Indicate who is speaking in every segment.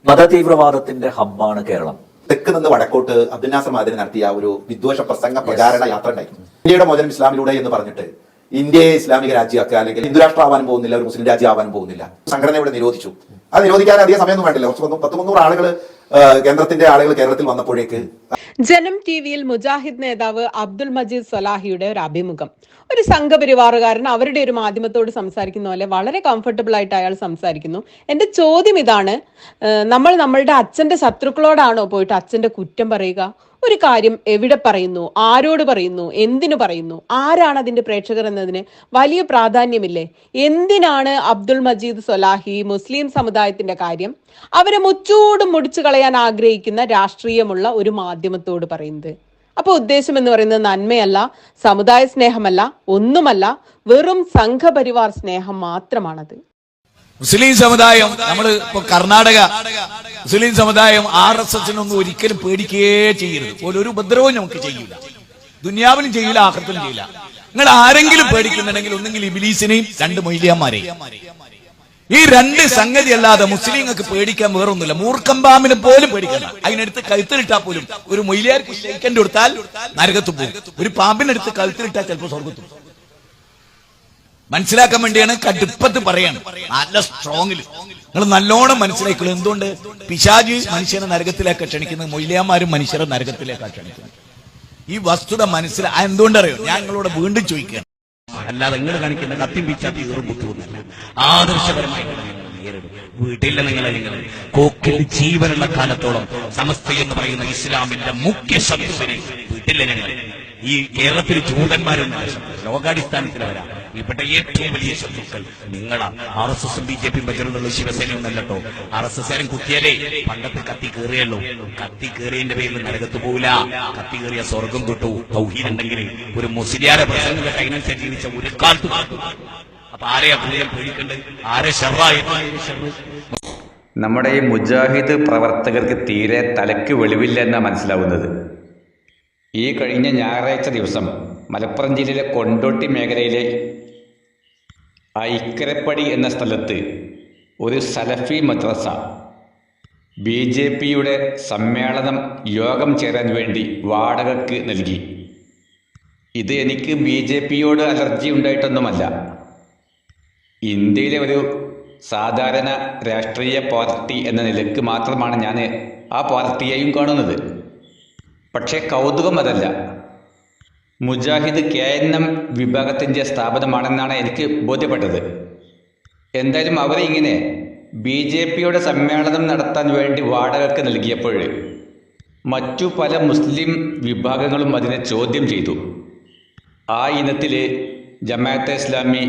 Speaker 1: മതതീവ്രവാദത്തിന്റെ ഹബ്ബാണ് കേരളം.
Speaker 2: തെക്ക് നിന്ന് വടക്കോട്ട് അബ്ദുൽ നാസർ മാതിരി നടത്തിയ ഒരു വിദ്വേഷ പ്രസംഗ പ്രചാരണ യാത്ര ഉണ്ടായിരുന്നു. ഇന്ത്യയുടെ മോചനം ഇസ്ലാമിലൂടെ എന്ന് പറഞ്ഞിട്ട് ഇന്ത്യയെ ഇസ്ലാമിക രാജ്യമാക്കുക, അല്ലെങ്കിൽ ഹിന്ദു രാഷ്ട്രം ആവാൻ പോകുന്നില്ല, ഒരു മുസ്ലിം രാജ്യം ആവാൻ പോകുന്നില്ല. സംഘടന ഇവിടെ നിരോധിച്ചു. അത് നിരോധിക്കാൻ അധികം സമയമൊന്നും വേണ്ടില്ല. 100-300 ആളുകൾ കേന്ദ്രത്തിന്റെ ആളുകൾ കേരളത്തിൽ വന്നപ്പോഴേക്ക്
Speaker 3: ജനം ടിവിയിൽ മുജാഹിദ് നേതാവ് അബ്ദുൽ മജീദ് സൊലാഹിയുടെ ഒരു അഭിമുഖം. ഒരു സംഘപരിവാറുകാരൻ അവരുടെ ഒരു മാധ്യമത്തോട് സംസാരിക്കുന്ന പോലെ വളരെ കംഫർട്ടബിൾ ആയിട്ട് അയാൾ സംസാരിക്കുന്നു. എന്റെ ചോദ്യം ഇതാണ്, നമ്മൾ നമ്മളുടെ അച്ഛന്റെ ശത്രുക്കളോടാണോ പോയിട്ട് അച്ഛന്റെ കുറ്റം പറയുക? ഒരു കാര്യം എവിടെ പറയുന്നു, ആരോട് പറയുന്നു, എന്തിനു പറയുന്നു, ആരാണ് അതിന്റെ പ്രേക്ഷകർ എന്നതിന് വലിയ പ്രാധാന്യമില്ലേ? എന്തിനാണ് അബ്ദുൽ മജീദ് സൊലാഹി മുസ്ലിം സമുദായത്തിന്റെ കാര്യം അവരെ മുച്ചൂടും മുടിച്ചു കളയാൻ ആഗ്രഹിക്കുന്ന രാഷ്ട്രീയമുള്ള ഒരു മാധ്യമത്തോട് പറയുന്നത്? അപ്പൊ ഉദ്ദേശം എന്ന് പറയുന്നത് നന്മയല്ല, സമുദായ സ്നേഹമല്ല, ഒന്നുമല്ല, വെറും സംഘപരിവാർ സ്നേഹം മാത്രമാണത്.
Speaker 4: മുസ്ലിം സമുദായം, നമ്മൾ ഇപ്പൊ കർണാടക മുസ്ലിം സമുദായം RSSനൊന്നും ഒരിക്കലും പേടിക്കുകയേ ചെയ്യരുത്. ഒരു ഉപദ്രവവും നമുക്ക് ചെയ്യൂല, ദുനിയാവിലും ചെയ്യൂല, ആഖിറത്തിലും ചെയ്യൂല. നിങ്ങൾ ആരെങ്കിലും പേടിക്കുന്നുണ്ടെങ്കിൽ ഒന്നെങ്കിൽ ഇബ്ലീസിനെയും 2 മൊയ്ലിയാന്മാരെയും. ഈ 2 സംഗതി അല്ലാതെ മുസ്ലിങ്ങൾക്ക് പേടിക്കാൻ വേറൊന്നുമില്ല. മൂർഖമ്പാമ്പിനെ പോലും പേടിക്കണ്ട. അതിനടുത്ത് കഴുത്തിലിട്ടാൽ പോലും ഒരു മൊയ്ലിയാർക്ക് ഷെയ്ക്കൻഡ് കൊടുത്താൽ നരകത്ത് പോകും. ഒരു പാമ്പിനടുത്ത് കഴുത്തിലിട്ടാൽ ചിലപ്പോൾ സ്വർഗത്തും. മനസ്സിലാക്കാൻ വേണ്ടിയാണ് കടുപ്പത്ത് പറയാണ്, നല്ല സ്ട്രോങ്ങില് നിങ്ങൾ നല്ലോണം മനസ്സിലാക്കുള്ളൂ. എന്തുകൊണ്ട് പിശാച് മനുഷ്യനെ നരകത്തിലേക്ക് ക്ഷണിക്കുന്നത്, മൊയ്ലിയാന്മാരും മനുഷ്യരെ നരകത്തിലേക്കാണ് ക്ഷണിക്കുന്നത്. ഈ വസ്തുത എന്തുകൊണ്ടറിയോ? ഞാൻ നിങ്ങളോട് വീണ്ടും ചോദിക്കുകയാണ്. അല്ലാതെ നിങ്ങൾ കാണിക്കുന്ന കത്തിയും പിച്ചാത്തി ഏറും ബുദ്ധിമുട്ടില്ല. ആദർശപരമായി വീട്ടില്ല. നിങ്ങൾ കോക്കിൽ ജീവനുള്ള കാലത്തോളം സമസ്ത എന്ന് പറയുന്ന ഇസ്ലാമിന്റെ മുഖ്യ ശത്രുവിനെ വീട്ടില്ല. ഞങ്ങൾ ഈ കേരളത്തിൽ ജൂതന്മാരൊന്നും ലോകാടിസ്ഥാനത്തിൽ വരാം. ഇവിട്ട ഏറ്റവും വലിയ ശത്രുക്കൾ നിങ്ങളാണ്. RSSും BJPയും ബജറംഗുള്ള ശിവസേനയും അല്ലട്ടോ. RSSകാരൻ കുത്തിയാലേ പണ്ടത്തെ കത്തി കയറിയല്ലോ. കത്തി കയറിയതിന്റെ പേരിൽ നരകത്ത് പോവില്ല. കത്തി കയറിയ സ്വർഗം കിട്ടൂ. തൗഹീദ് ഉണ്ടെങ്കിൽ ഒരു മുസ്ലിയാരെ പ്രസംഗം കേട്ട അതിനനുസരിച്ച് ജീവിച്ച ഒരു കാലത്ത്. അപ്പൊ ആരെയാ കൂടുതൽ പേടിക്കേണ്ടത്? ആരെ ഷർറായി?
Speaker 5: നമ്മുടെ ഈ മുജാഹിദ് പ്രവർത്തകർക്ക് തീരെ തലയ്ക്ക് വെളിവില്ല എന്നാണ് മനസ്സിലാവുന്നത്. ഈ കഴിഞ്ഞ ഞായറാഴ്ച ദിവസം മലപ്പുറം ജില്ലയിലെ കൊണ്ടോട്ടി മേഖലയിലെ ഐക്കരപ്പടി എന്ന സ്ഥലത്ത് ഒരു സലഫി മദ്രസ BJPയുടെ സമ്മേളനം യോഗം ചേരാൻ വേണ്ടി വാടകയ്ക്ക് നൽകി. ഇത് എനിക്ക് BJPയോട് അലർജി ഉണ്ടായിട്ടൊന്നുമല്ല. ഇന്ത്യയിലെ ഒരു സാധാരണ രാഷ്ട്രീയ പാർട്ടി എന്ന നിലയ്ക്ക് മാത്രമാണ് ഞാൻ ആ പാർട്ടിയെയും കാണുന്നത്. പക്ഷേ കൗതുകം അതല്ല. മുജാഹിദ് KNM വിഭാഗത്തിൻ്റെ സ്ഥാപനമാണെന്നാണ് എനിക്ക് ബോധ്യപ്പെട്ടത്. എന്തായാലും അവരിങ്ങനെ BJPയുടെ സമ്മേളനം നടത്താൻ വേണ്ടി വാടകയ്ക്ക് നൽകിയപ്പോൾ മറ്റു പല മുസ്ലിം വിഭാഗങ്ങളും അതിനെ ചോദ്യം ചെയ്തു. ആ ഇനത്തിൽ ജമാഅത്തെ ഇസ്ലാമി,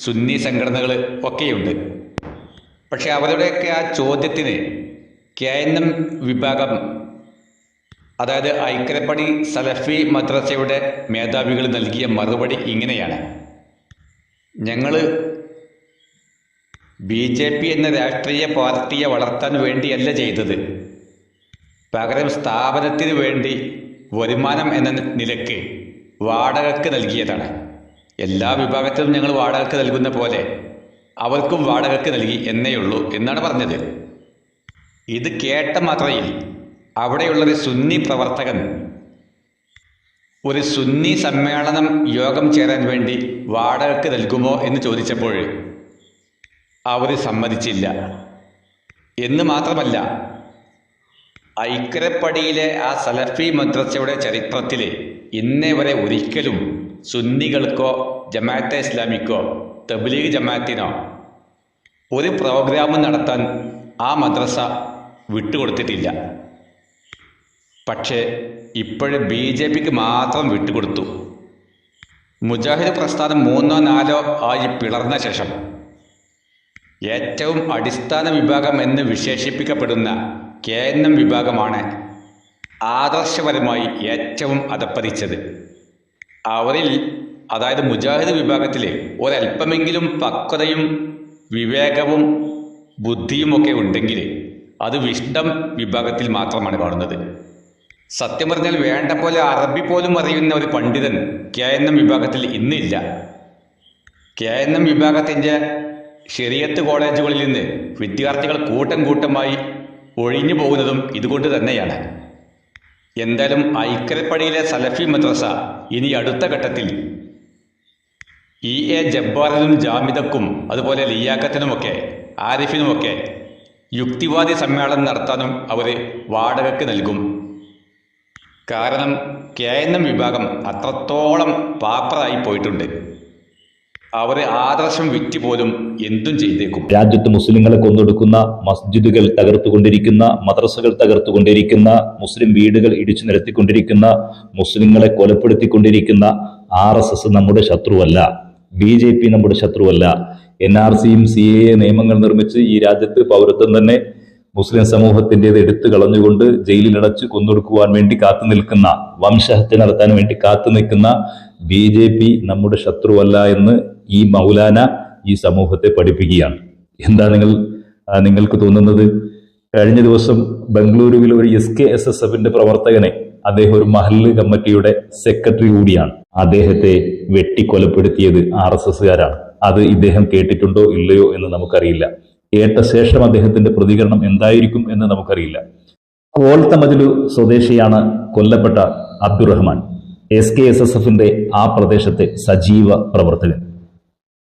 Speaker 5: സുന്നി സംഘടനകൾ ഒക്കെയുണ്ട്. പക്ഷെ അവരുടെയൊക്കെ ആ ചോദ്യത്തിന് KNM വിഭാഗം, അതായത് ഐക്കരപ്പടി സലഫി മദ്രസയുടെ മേധാവികൾ നൽകിയ മറുപടി ഇങ്ങനെയാണ്: ഞങ്ങൾ BJP എന്ന രാഷ്ട്രീയ പാർട്ടിയെ വളർത്താൻ വേണ്ടിയല്ല ചെയ്തത്, പകരം സ്ഥാപനത്തിന് വേണ്ടി വരുമാനം എന്ന നിലയ്ക്ക് വാടകയ്ക്ക് നൽകിയതാണ്. എല്ലാ വിഭാഗത്തിലും ഞങ്ങൾ വാടകയ്ക്ക് നൽകുന്ന പോലെ അവർക്കും വാടകയ്ക്ക് നൽകി എന്നേയുള്ളൂ എന്നാണ് പറഞ്ഞത്. ഇത് കേട്ട മാത്രയിൽ അവിടെയുള്ളൊരു സുന്നി പ്രവർത്തകൻ ഒരു സുന്നി സമ്മേളനം യോഗം ചേരാൻ വേണ്ടി വാടകയ്ക്ക് നൽകുമോ എന്ന് ചോദിച്ചപ്പോൾ അവർ സമ്മതിച്ചില്ല. എന്ന് മാത്രമല്ല, ഐക്കരപ്പടിയിലെ ആ സലഫി മദ്രസയുടെ ചരിത്രത്തിൽ ഇന്നേ വരെ ഒരിക്കലും സുന്നികൾക്കോ ജമാഅത്തെ ഇസ്ലാമിക്കോ തബ്ലീഗ് ജമാഅത്തിനോ ഒരു പ്രോഗ്രാം നടത്താൻ ആ മദ്രസ വിട്ടുകൊടുത്തിട്ടില്ല. പക്ഷേ ഇപ്പോഴും BJPക്ക് മാത്രം വിട്ടുകൊടുത്തു. മുജാഹിദ് പ്രസ്ഥാനം 3-4 ആയി പിളർന്ന ശേഷം ഏറ്റവും അടിസ്ഥാന വിഭാഗം എന്ന് വിശേഷിപ്പിക്കപ്പെടുന്ന KNM വിഭാഗമാണ് ആദർശപരമായി ഏറ്റവും അധപ്പതിച്ചത്. അവരിൽ, അതായത് മുജാഹിദ് വിഭാഗത്തിൽ ഒരല്പമെങ്കിലും പക്വതയും വിവേകവും ബുദ്ധിയുമൊക്കെ ഉണ്ടെങ്കിൽ അത് വിഷ്ണം വിഭാഗത്തിൽ മാത്രമാണ് കാണുന്നത്. സത്യം പറഞ്ഞാൽ വേണ്ട പോലെ അറബി പോലും അറിയുന്ന ഒരു പണ്ഡിതൻ KNM വിഭാഗത്തിൽ ഇന്നില്ല. KNM വിഭാഗത്തിൻ്റെ ശരീഅത്ത് കോളേജുകളിൽ നിന്ന് വിദ്യാർത്ഥികൾ കൂട്ടം കൂട്ടമായി ഒഴിഞ്ഞു പോകുന്നതും ഇതുകൊണ്ട് തന്നെയാണ്. എന്തായാലും ഐക്കരപ്പടിയിലെ സലഫി മദ്രസ ഇനി അടുത്ത ഘട്ടത്തിൽ EA ജബ്ബാറിനും ജാമിദക്കും അതുപോലെ ലിയാക്കത്തിനുമൊക്കെ ആരിഫിനുമൊക്കെ യുക്തിവാദി സമ്മേളനം നടത്താനും അവർ വാടകയ്ക്ക് നൽകും. കാരണം KNM വിഭാഗം അത്രത്തോളം പാപ്പറായി പോയിട്ടുണ്ട്. അവർ ആദർശം വിറ്റ് പോലും എന്തും ചെയ്തേക്കും.
Speaker 1: രാജ്യത്ത് മുസ്ലിങ്ങളെ കൊന്നൊടുക്കുന്ന, മസ്ജിദുകൾ തകർത്തുകൊണ്ടിരിക്കുന്ന, മദ്രസകൾ തകർത്തുകൊണ്ടിരിക്കുന്ന, മുസ്ലിം വീടുകൾ ഇടിച്ചു നിരത്തിക്കൊണ്ടിരിക്കുന്ന, മുസ്ലിങ്ങളെ കൊലപ്പെടുത്തിക്കൊണ്ടിരിക്കുന്ന RSS നമ്മുടെ ശത്രുവല്ല, BJP നമ്മുടെ ശത്രുവല്ല. NRCയും CAA നിയമങ്ങൾ നിർമ്മിച്ച് ഈ രാജ്യത്ത് പൗരത്വം തന്നെ മുസ്ലിം സമൂഹത്തിൻ്റെത് എടുത്തു കളഞ്ഞുകൊണ്ട് ജയിലിലടച്ച് കൊന്നൊടുക്കുവാൻ വേണ്ടി കാത്തു നിൽക്കുന്ന, വംശഹത്യ നടത്താൻ വേണ്ടി കാത്തു നിൽക്കുന്ന BJP നമ്മുടെ ശത്രുവല്ല എന്ന് ഈ മൗലാന ഈ സമൂഹത്തെ പഠിപ്പിക്കുകയാണ്. എന്താ നിങ്ങൾക്ക് തോന്നുന്നത്? കഴിഞ്ഞ ദിവസം ബംഗളൂരുവിൽ ഒരു SKSSFന്റെ പ്രവർത്തകനെ, അദ്ദേഹം ഒരു മഹല്ല് കമ്മിറ്റിയുടെ സെക്രട്ടറി കൂടിയാണ്, അദ്ദേഹത്തെ വെട്ടിക്കൊലപ്പെടുത്തിയത് RSSകാരാണ്. അത് ഇദ്ദേഹം കേട്ടിട്ടുണ്ടോ ഇല്ലയോ എന്ന് നമുക്കറിയില്ല. കേട്ട ശേഷം അദ്ദേഹത്തിന്റെ പ്രതികരണം എന്തായിരിക്കും എന്ന് നമുക്കറിയില്ല. ഓൾത്തമതിലു സ്വദേശിയാണ് കൊല്ലപ്പെട്ട അബ്ദുറഹ്മാൻ, SKSSFന്റെ ആ പ്രദേശത്തെ സജീവ പ്രവർത്തകൻ,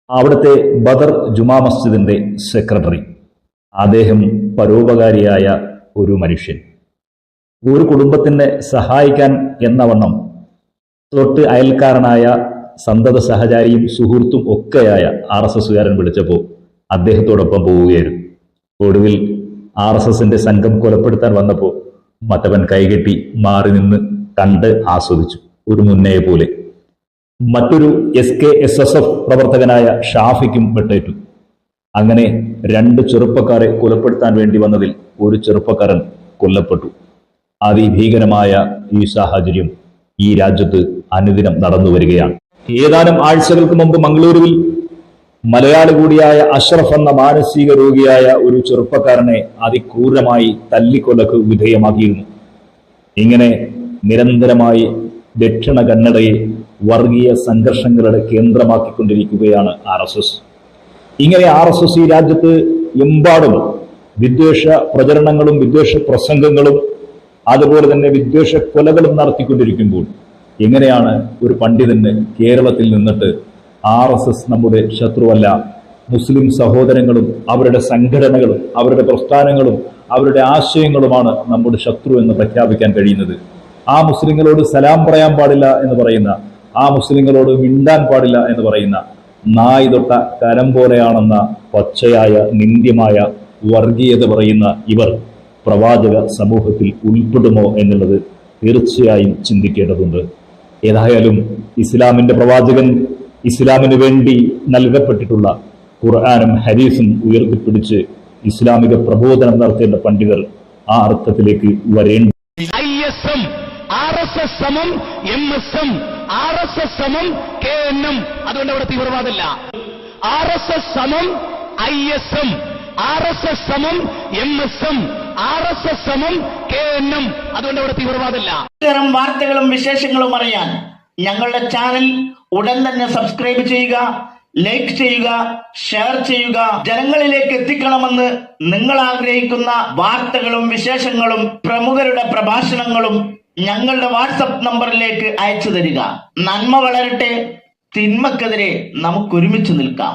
Speaker 1: അവിടുത്തെ ബദർ ജുമാ മസ്ജിദിന്റെ സെക്രട്ടറി. അദ്ദേഹം പരോപകാരിയായ ഒരു മനുഷ്യൻ. ഒരു കുടുംബത്തിനെ സഹായിക്കാൻ എന്നവണ്ണം തൊട്ട് അയൽക്കാരനായ സന്തത സഹചാരിയും സുഹൃത്തും ഒക്കെയായ RSSകാരൻ വിളിച്ചപ്പോൾ അദ്ദേഹത്തോടൊപ്പം പോവുകയായിരുന്നു. ഒടുവിൽ RSSന്റെ സംഘം കൊലപ്പെടുത്താൻ വന്നപ്പോൾ മറ്റവൻ കൈകെട്ടി മാറി നിന്ന് കണ്ട് ആസ്വദിച്ചു, ഒരു മുന്നയെ പോലെ. മറ്റൊരു SKSSF പ്രവർത്തകനായ ഷാഫിക്കും വെട്ടേറ്റു. അങ്ങനെ 2 ചെറുപ്പക്കാരെ കൊലപ്പെടുത്താൻ വേണ്ടി വന്നതിൽ ഒരു ചെറുപ്പക്കാരൻ കൊല്ലപ്പെട്ടു. അതിഭീകരമായ ഈ സാഹചര്യം ഈ രാജ്യത്ത് അനുദിനം നടന്നു വരികയാണ്. ഏതാനും ആഴ്ചകൾക്ക് മുമ്പ് മംഗളൂരുവിൽ മലയാളി കൂടിയായ അഷ്റഫ് എന്ന മാനസിക രോഗിയായ ഒരു ചെറുപ്പക്കാരനെ അതിക്രൂരമായി തല്ലിക്കൊലക്ക് വിധേയമാക്കിയിരുന്നു. ഇങ്ങനെ നിരന്തരമായി ദക്ഷിണ കന്നഡയെ വർഗീയ സംഘർഷങ്ങളുടെ കേന്ദ്രമാക്കിക്കൊണ്ടിരിക്കുകയാണ് RSS. ഇങ്ങനെ RSS ഈ രാജ്യത്ത് എമ്പാടും വിദ്വേഷ പ്രചരണങ്ങളും വിദ്വേഷ പ്രസംഗങ്ങളും അതുപോലെ തന്നെ വിദ്വേഷ കൊലകളും നടത്തിക്കൊണ്ടിരിക്കുമ്പോൾ എങ്ങനെയാണ് ഒരു പണ്ഡിതന് കേരളത്തിൽ നിന്നിട്ട് RSS നമ്മുടെ ശത്രുവല്ല, മുസ്ലിം സഹോദരങ്ങളും അവരുടെ സംഘടനകളും അവരുടെ പ്രസ്ഥാനങ്ങളും അവരുടെ ആശയങ്ങളുമാണ് നമ്മുടെ ശത്രു എന്ന് പ്രഖ്യാപിക്കാൻ കഴിയുന്നത്? ആ മുസ്ലിങ്ങളോട് സലാം പറയാൻ പാടില്ല എന്ന് പറയുന്ന, ആ മുസ്ലിങ്ങളോട് മിണ്ടാൻ പാടില്ല എന്ന് പറയുന്ന നായി തൊട്ട കരം പോലെയാണെന്ന പച്ചയായ നിന്ദ്യമായ വർഗീയത പറയുന്ന ഇവർ പ്രവാചക സമൂഹത്തിൽ ഉൾപ്പെടുമോ എന്നുള്ളത് തീർച്ചയായും ചിന്തിക്കേണ്ടതുണ്ട്. ഏതായാലും ഇസ്ലാമിന്റെ പ്രവാചകൻ, ഇസ്ലാമിന് വേണ്ടി നൽകപ്പെട്ടിട്ടുള്ള ഖുർആനും ഹദീസും ഉയർത്തിപ്പിടിച്ച് ഇസ്ലാമിക പ്രബോധനം നടത്തേണ്ട പണ്ഡിതർ ആ അർത്ഥത്തിലേക്ക് വരേണ്ട.
Speaker 6: ISM RSS സമം MSM RSS സമം KNM. അതുകൊണ്ട് അവിടെ തീവ്രവാദമില്ല. RSS സമം ISM RSS സമം MSM RSS സമം KNM. അതുകൊണ്ട് അവിടെ തീവ്രവാദമില്ല. ഇത്തരം വാർത്തകളും വിശേഷങ്ങളും അറിയാൻ ഞങ്ങളുടെ ചാനൽ ഉടൻ തന്നെ സബ്സ്ക്രൈബ് ചെയ്യുക, ലൈക്ക് ചെയ്യുക, ഷെയർ ചെയ്യുക. ജനങ്ങളിലേക്ക് എത്തിക്കണമെന്ന് നിങ്ങൾ ആഗ്രഹിക്കുന്ന വാർത്തകളും വിശേഷങ്ങളും പ്രമുഖരുടെ പ്രഭാഷണങ്ങളും ഞങ്ങളുടെ വാട്സപ്പ് നമ്പറിലേക്ക് അയച്ചു തരിക. നന്മ വളരട്ടെ, തിന്മക്കെതിരെ നമുക്കൊരുമിച്ച് നിൽക്കാം.